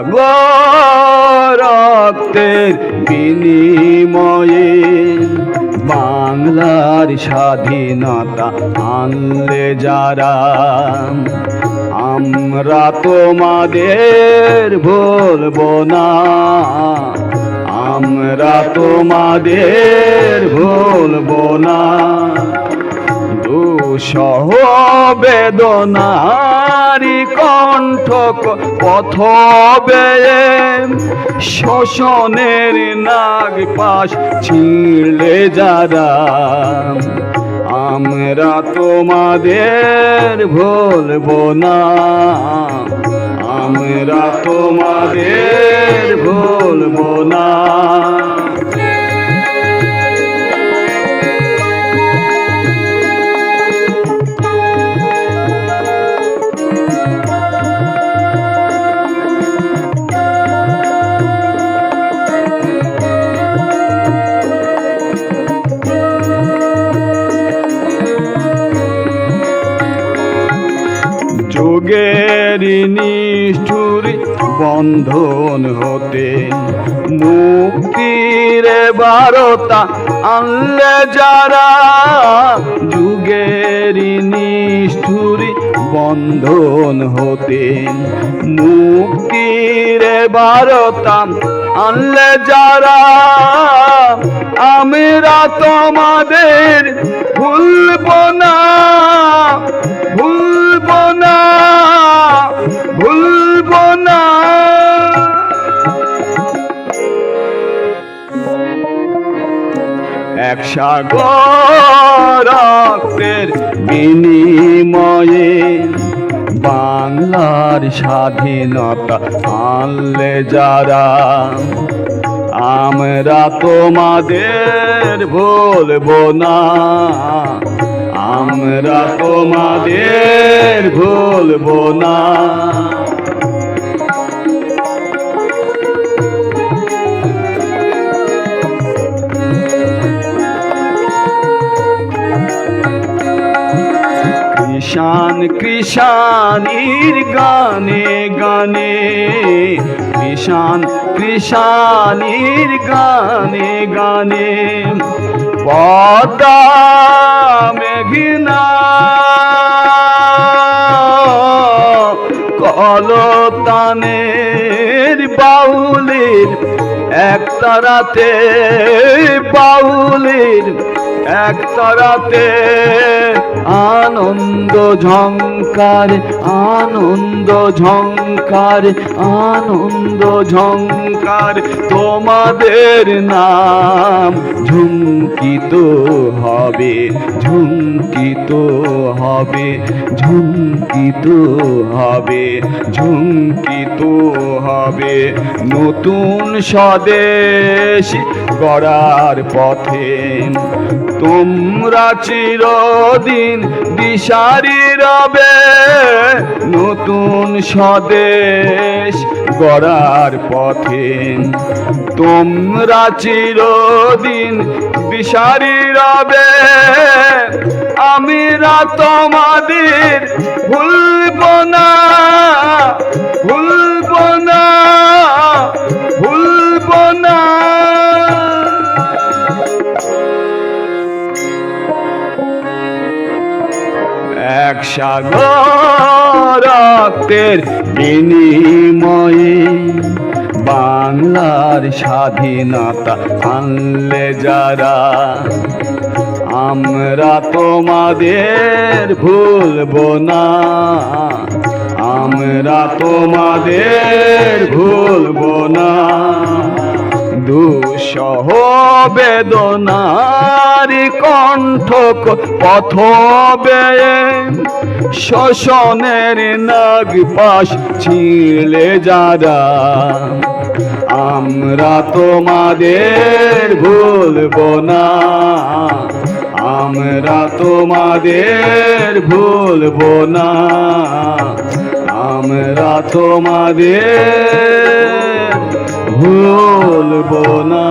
সাগর রক্তের বিনিময়ে বাংলার স্বাধীনতা আনলে যারা, আমরা তোমাদের ভুলবো না, আমরা তোমাদের ভুলবো না। দুঃসহ বেদনারি কণ্ঠ পথ বেয়ে শোষণের নাগ পাশ ছিঁড়লে যারা, আমরা তোমাদের ভুলবো না, আমরা তোমাদের ভুলবো না। যুগের নিষ্ঠুর বন্ধন হতে মুক্তির বারতা আনলে যারা, যুগের নিষ্ঠুর বন্ধন হতে মুক্তির বারতা আনলে যারা, আমরা তোমাদের ভুলবো না, ভুলবো না, ভুলবো না। এক সাগর রক্তের বিনিময়ে বাংলার স্বাধীনতা আনলে যারা, আমরা তোমাদের ভুলবো না, আমরা তোমাদের ভুলবো না। কৃষাণ কৃষাণীর গানে গানে, কৃষাণ কৃষাণীর গানে গানে পদ্মা মেঘনা কলতানের বাউলের একতারাতে, বাউলের একতারাতে আনন্দ ঝংকার, আনন্দ ঝংকার, আনন্দ ঝংকার। তোমাদের নাম ঝুমকিত হবে, ঝুমকিত হবে, ঝুমকিত হবে, ঝুমকিত হবে। নতুন স্বদেশ গড়ার পথে তোমরা চিরদিন দিশারি রবে, নতুন স্বদেশ গড়ার পথে তোমরা চিরদিন দিশারি রবে, আমরা তোমাদের ভুলবো না, ভুলবো না, ভুলবো না। এক সাগর রক্তের বিনিময়ে বাংলার স্বাধীনতা আনলে যারা, আমরা তোমাদের ভুলবো না, আমরা তোমাদের ভুলবো না। দুঃসহ বেদনার কণ্ঠ পথ বেয়ে শোষণের নাগ পাশ ছিঁড়লে যারা, আমরা তোমাদের ভুলবো না, আমরা তোমাদের ভুলবো না, আমরা তোমাদের ভুলবো না।